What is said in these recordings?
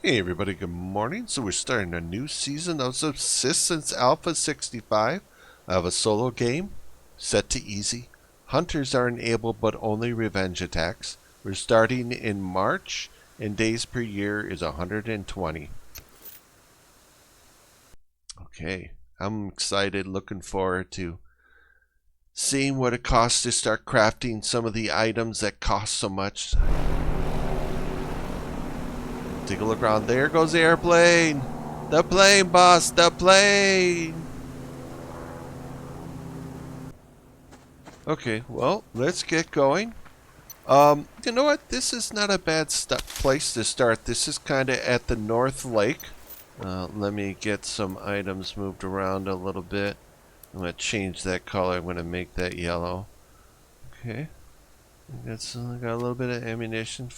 Hey everybody, good morning. So we're starting a new season of Subsistence Alpha 65. I have a solo game, set to easy. Hunters are enabled but only revenge attacks. We're starting in March and days per year is 120. Okay, I'm excited, looking forward to seeing what it costs to start crafting some of the items that cost so much. Take a look around. There goes the airplane. The plane, boss. The plane. Okay, well, let's get going. You know what? This is not a bad place to start. This is kind of at the North Lake. Let me get some items moved around a little bit. I'm going to change that color. I'm going to make that yellow. Okay. Got a little bit of ammunition.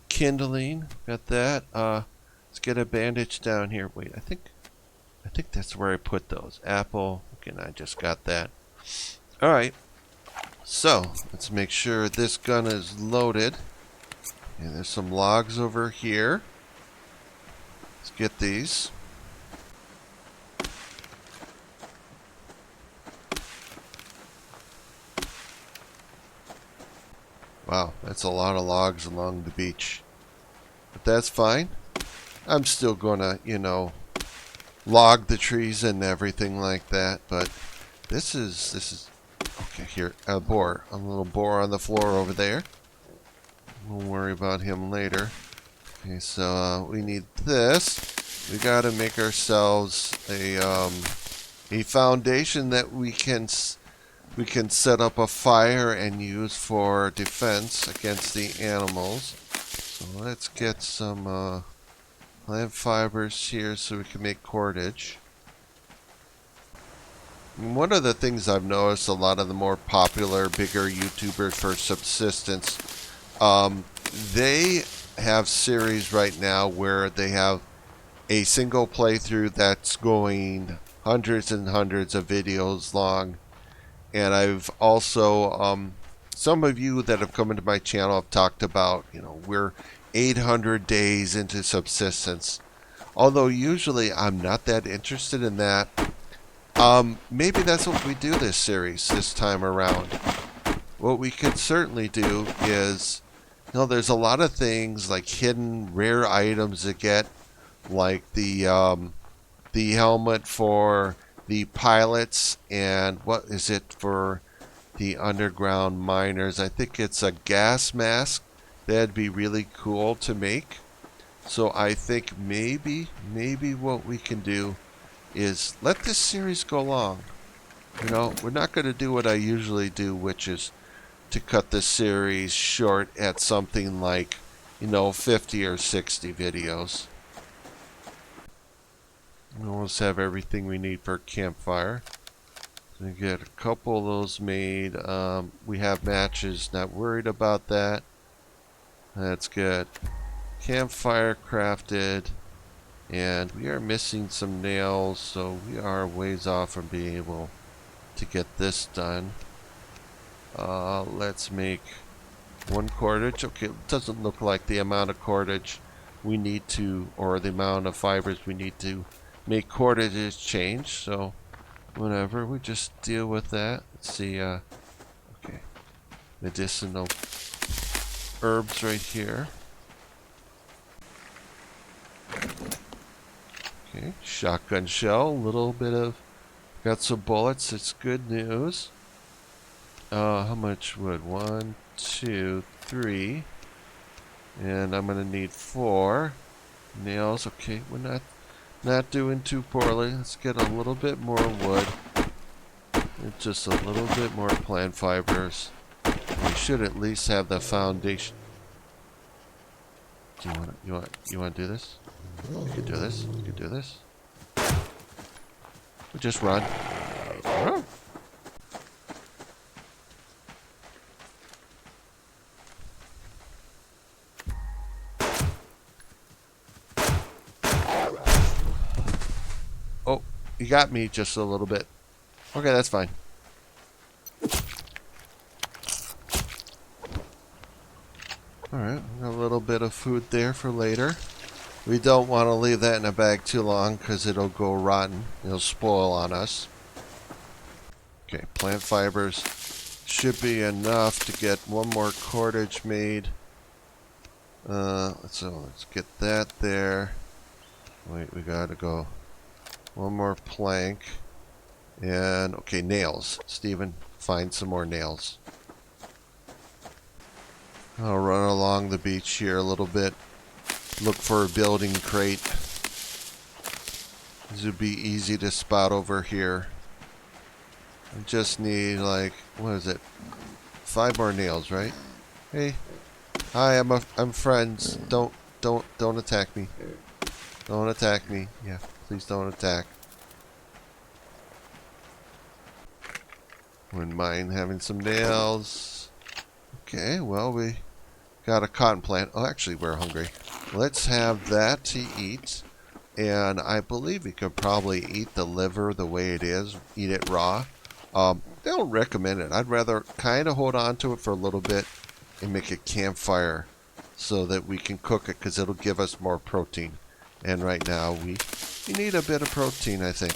Kindling. Got that. Let's get a bandage down here. Wait, I think that's where I put those. Apple. Okay, I just got that. Alright. So, let's make sure this gun is loaded. And there's some logs over here. Let's get these. Wow, that's a lot of logs along the beach. But that's fine. I'm still gonna, log the trees and everything like that. But this is okay. Here, a little boar on the floor over there. We'll worry about him later. Okay, so we need this. We gotta make ourselves a foundation that we can set up a fire and use for defense against the animals. So let's get some plant fibers here so we can make cordage. And one of the things I've noticed, a lot of the more popular, bigger YouTubers for subsistence, they have series right now where they have a single playthrough that's going hundreds and hundreds of videos long. And I've also, some of you that have come into my channel have talked about, we're 800 days into subsistence. Although usually I'm not that interested in that. Maybe that's what we do this series this time around. What we could certainly do is, there's a lot of things like hidden rare items to get, like the helmet for the pilots, and what is it for the underground miners? I think it's a gas mask. That'd be really cool to make. So I think maybe what we can do is let this series go long. We're not going to do what I usually do, which is to cut the series short at something like, 50 or 60 videos. We almost have everything we need for a campfire. So we get a couple of those made. We have matches, not worried about that. That's good. Campfire crafted. And we are missing some nails, so we are ways off from being able to get this done. Let's make one cordage. Okay, it doesn't look like the amount of cordage we need to, or the amount of fibers we need to make cordage has changed, so whatever, we just deal with that. Let's see, okay, medicinal herbs right here. Okay, shotgun shell, a little bit of, got some bullets, it's good news. How much wood? 1, 2, 3, and I'm gonna need 4 nails. Okay, we're not doing too poorly. Let's get a little bit more wood and just a little bit more plant fibers. We should at least have the foundation. Do you want to do this? You can do this. You can do this. We'll just run. Run. Oh, you got me just a little bit. Okay, that's fine. Alright, got a little bit of food there for later. We don't want to leave that in a bag too long because it'll go rotten. It'll spoil on us. Okay, plant fibers should be enough to get one more cordage made. Let's get that there. Wait, we gotta go. One more plank. And, okay, nails. Steven, find some more nails. I'll run along the beach here a little bit. Look for a building crate. This would be easy to spot over here. I just need, like, what is it? 5 more nails, right? Hey. Hi, I'm friends. Don't attack me. Don't attack me. Yeah, please don't attack. Wouldn't mind having some nails. Okay, well, we got a cotton plant. Oh, actually, we're hungry. Let's have that to eat. And I believe we could probably eat the liver the way it is. Eat it raw. I don't recommend it. I'd rather kind of hold on to it for a little bit and make a campfire so that we can cook it because it'll give us more protein. And right now we need a bit of protein, I think.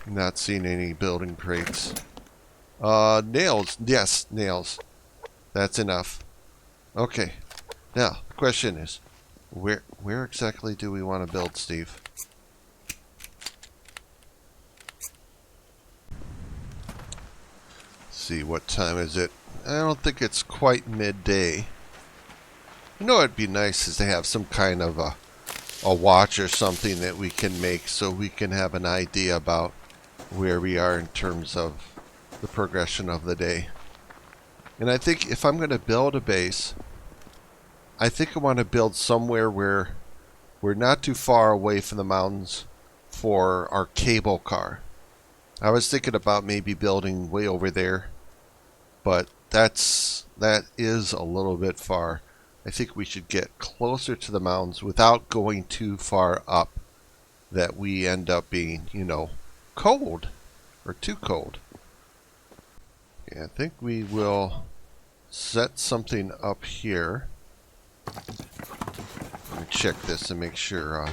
Not seeing any building crates. Nails. Yes, nails. That's enough. Okay. Now, the question is, where exactly do we want to build, Steve? See, what time is it? I don't think it's quite midday. You know, it'd be nice is to have some kind of a watch or something that we can make so we can have an idea about where we are in terms of the progression of the day. And I think if I'm going to build a base, I think I want to build somewhere where we're not too far away from the mountains for our cable car. I was thinking about maybe building way over there, but that is a little bit far. I think we should get closer to the mountains without going too far up that we end up being, you know, cold or too cold. Okay, I think we will set something up here. Let me check this and make sure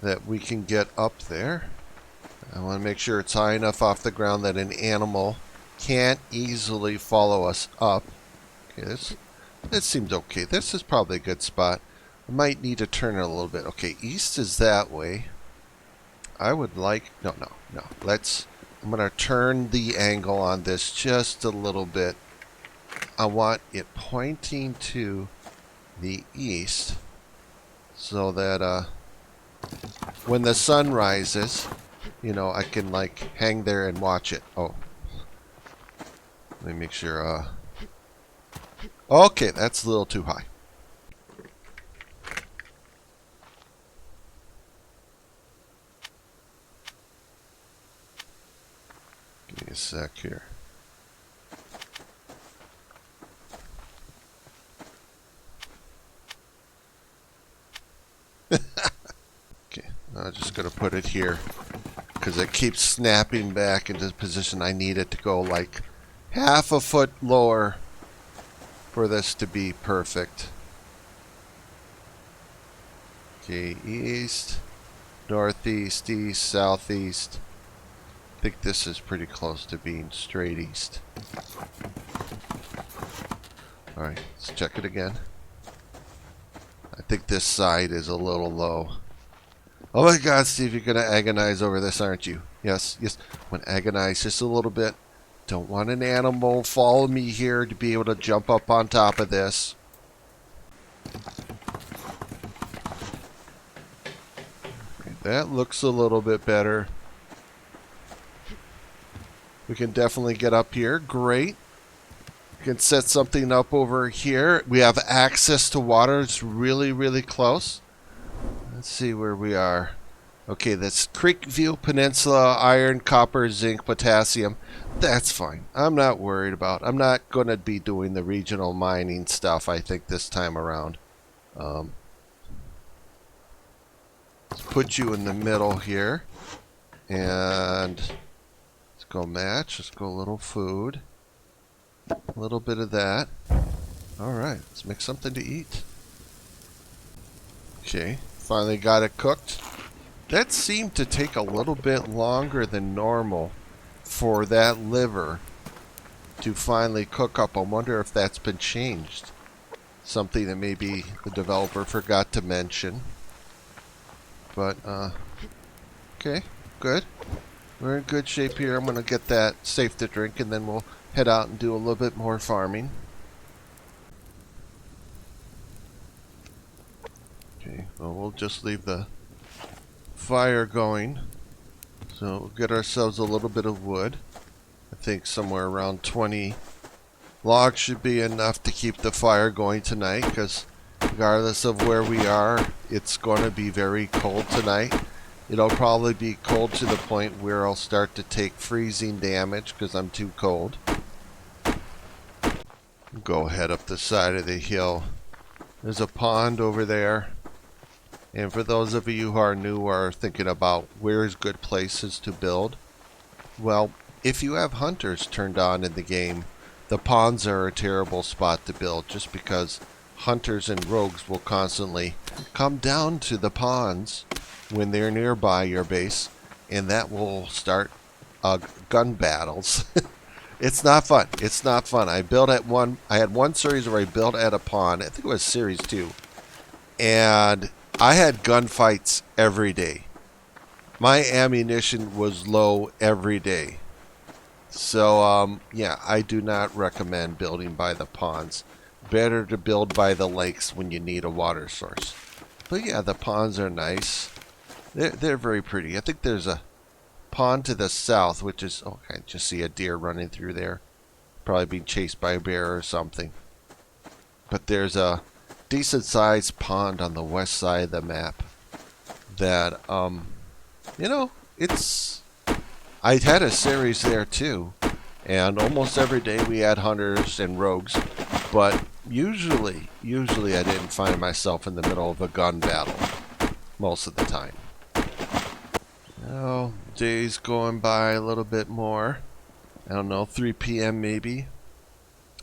that we can get up there. I want to make sure it's high enough off the ground that an animal can't easily follow us up. Okay, this seems okay. This is probably a good spot. I might need to turn it a little bit. Okay, east is that way. I would like... No. I'm going to turn the angle on this just a little bit. I want it pointing to the east so that when the sun rises, you know, I can like hang there and watch it. Oh, let me make sure. Okay, that's a little too high. Give me a sec here. Okay, I'm just going to put it here because it keeps snapping back into the position. I need it to go like half a foot lower for this to be perfect. Okay, east, northeast, east, southeast. I think this is pretty close to being straight east. Alright, let's check it again. I think this side is a little low. Oh my god, Steve, you're going to agonize over this, aren't you? Yes. I'm going to agonize just a little bit. Don't want an animal follow me here to be able to jump up on top of this. Okay, that looks a little bit better. We can definitely get up here. Great. We can set something up over here. We have access to water. It's really, really close. Let's see where we are. Okay, that's Creekview Peninsula, iron, copper, zinc, potassium. That's fine. I'm not worried about. I'm not going to be doing the regional mining stuff, I think, this time around. Let's put you in the middle here. And go match. Let's go a little food. A little bit of that. Alright, let's make something to eat. Okay, finally got it cooked. That seemed to take a little bit longer than normal for that liver to finally cook up. I wonder if that's been changed. Something that maybe the developer forgot to mention. But, okay, good. We're in good shape here. I'm going to get that safe to drink, and then we'll head out and do a little bit more farming. Okay, well, we'll just leave the fire going. So we'll get ourselves a little bit of wood. I think somewhere around 20 logs should be enough to keep the fire going tonight, because regardless of where we are, it's going to be very cold tonight. It'll probably be cold to the point where I'll start to take freezing damage because I'm too cold. Go head up the side of the hill. There's a pond over there. And for those of you who are new or are thinking about where's good places to build, well, if you have hunters turned on in the game, the ponds are a terrible spot to build, just because hunters and rogues will constantly come down to the ponds when they're nearby your base, and that will start gun battles. It's not fun. It's not fun. I had one series where I built at a pond. I think it was series 2. And I had gunfights every day. My ammunition was low every day. So, yeah, I do not recommend building by the ponds. Better to build by the lakes when you need a water source. But yeah, the ponds are nice. They're very pretty. I think there's a pond to the south, which is... Oh, I just see a deer running through there. Probably being chased by a bear or something. But there's a decent-sized pond on the west side of the map that, you know, it's... I had a series there, too. And almost every day we had hunters and rogues. But usually I didn't find myself in the middle of a gun battle. Most of the time. Oh, days going by a little bit more. I don't know, 3 p.m. maybe.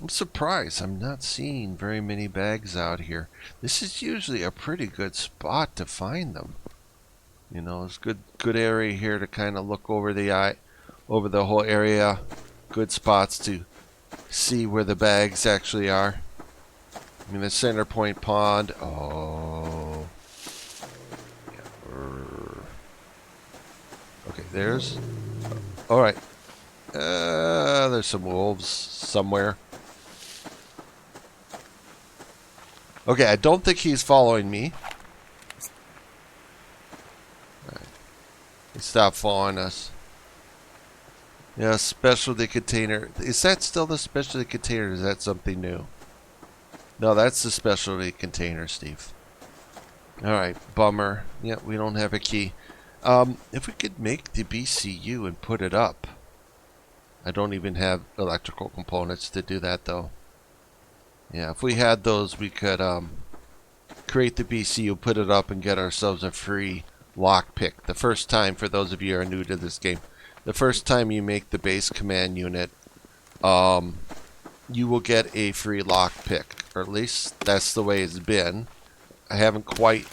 I'm surprised I'm not seeing very many bags out here. This is usually a pretty good spot to find them. You know, it's good area here to kind of look over the whole area. Good spots to see where the bags actually are. I mean, the center point pond. Oh. Okay, there's... Alright. There's some wolves somewhere. Okay, I don't think he's following me. Right. He stopped following us. Yeah, specialty container. Is that still the specialty container, or is that something new? No, that's the specialty container, Steve. Alright, bummer. Yeah, we don't have a key. If we could make the BCU and put it up. I don't even have electrical components to do that, though. Yeah, if we had those, we could create the BCU, put it up, and get ourselves a free lockpick. The first time, for those of you who are new to this game, the first time you make the base command unit, you will get a free lockpick. Or at least that's the way it's been. I haven't quite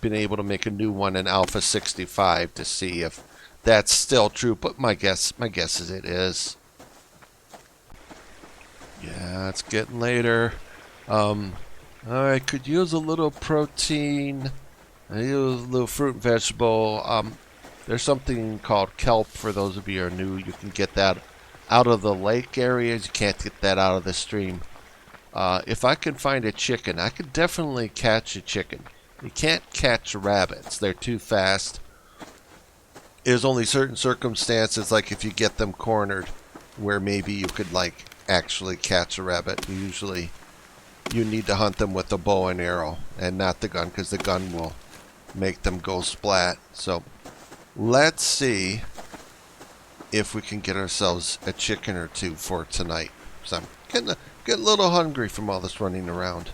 been able to make a new one in Alpha 65 to see if that's still true, but my guess is it is. Yeah, it's getting later. I could use a little protein. I use a little fruit and vegetable. There's something called kelp for those of you who are new. You can get that out of the lake areas. You can't get that out of the stream. If I can find a chicken, I could definitely catch a chicken. You can't catch rabbits. They're too fast. There's only certain circumstances, like if you get them cornered, where maybe you could, like, actually catch a rabbit. Usually, you need to hunt them with a bow and arrow, and not the gun, because the gun will make them go splat. So, let's see if we can get ourselves a chicken or two for tonight. So I'm getting a little hungry from all this running around.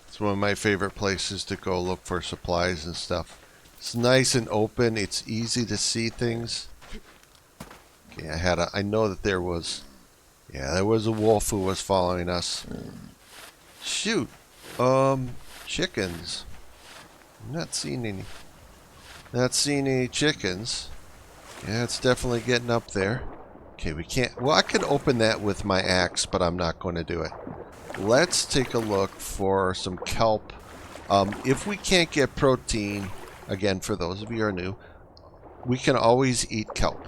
It's one of my favorite places to go look for supplies and stuff. It's nice and open. It's easy to see things. Okay, I know that there was a wolf who was following us. Shoot. Chickens. I'm not seeing any. Not seeing any chickens. Yeah, it's definitely getting up there. Okay, we can't. Well, I could open that with my axe, but I'm not going to do it. Let's take a look for some kelp. If we can't get protein, again, for those of you who are new, we can always eat kelp.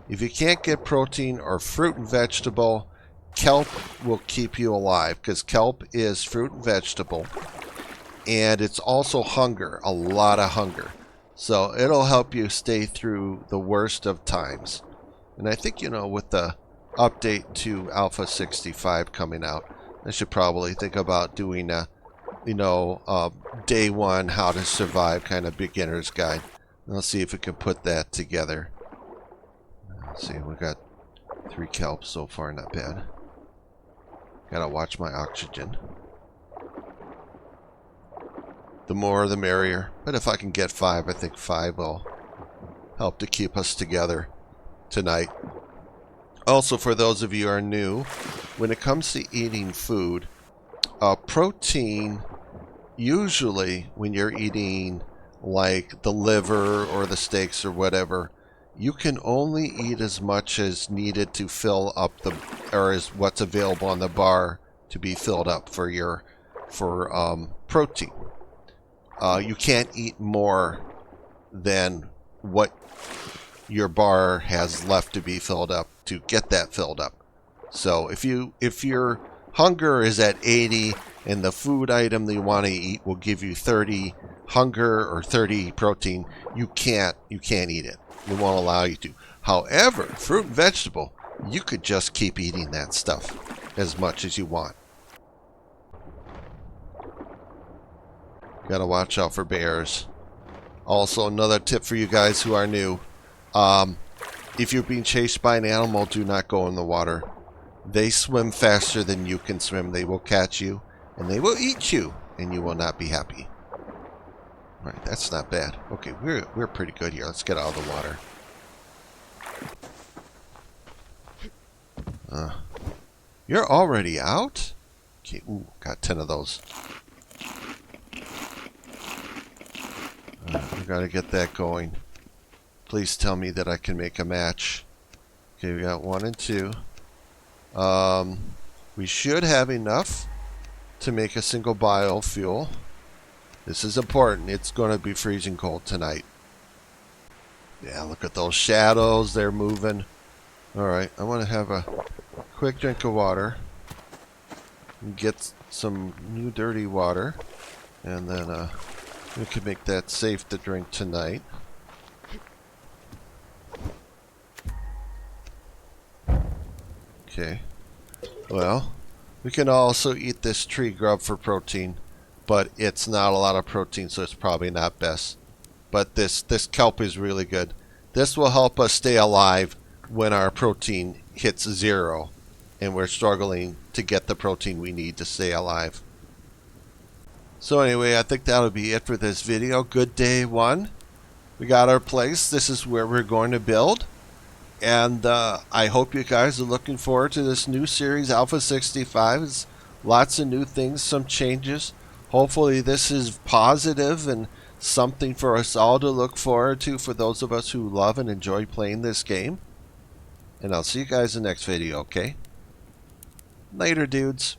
If you can't get protein or fruit and vegetable, kelp will keep you alive, because kelp is fruit and vegetable, and it's also hunger, a lot of hunger. So it'll help you stay through the worst of times. And I think, with the update to Alpha 65 coming out, I should probably think about doing a, day one how to survive kind of beginner's guide. And let's see if we can put that together. Let's see, we got 3 kelp so far, not bad. Gotta watch my oxygen. The more the merrier. But if I can get 5, I think 5 will help to keep us together tonight. Also, for those of you who are new, when it comes to eating food, protein, usually when you're eating like the liver or the steaks or whatever, you can only eat as much as needed to fill up or as what's available on the bar to be filled up for protein. You can't eat more than what your bar has left to be filled up to get that filled up. So if your hunger is at 80 and the food item that you want to eat will give you 30 hunger or 30 protein, you can't eat it. It won't allow you to. However, fruit and vegetable, you could just keep eating that stuff as much as you want. Gotta watch out for bears. Also, another tip for you guys who are new. If you're being chased by an animal, do not go in the water. They swim faster than you can swim. They will catch you, and they will eat you, and you will not be happy. Alright, that's not bad. Okay, we're pretty good here. Let's get out of the water. You're already out? Okay, ooh, got 10 of those. We gotta get that going. Please tell me that I can make a match. Okay, we got 1 and 2. We should have enough to make a single biofuel. This is important. It's going to be freezing cold tonight. Yeah, look at those shadows. They're moving. Alright, I want to have a quick drink of water. And get some new dirty water. And then we can make that safe to drink tonight. Okay. Well, we can also eat this tree grub for protein, but it's not a lot of protein, so it's probably not best. But this kelp is really good. This will help us stay alive when our protein hits 0 and we're struggling to get the protein we need to stay alive. So anyway, I think that'll be it for this video. Good day 1. We got our place. This is where we're going to build. And I hope you guys are looking forward to this new series, Alpha 65. It's lots of new things, some changes. Hopefully this is positive and something for us all to look forward to for those of us who love and enjoy playing this game. And I'll see you guys in the next video, okay? Later, dudes.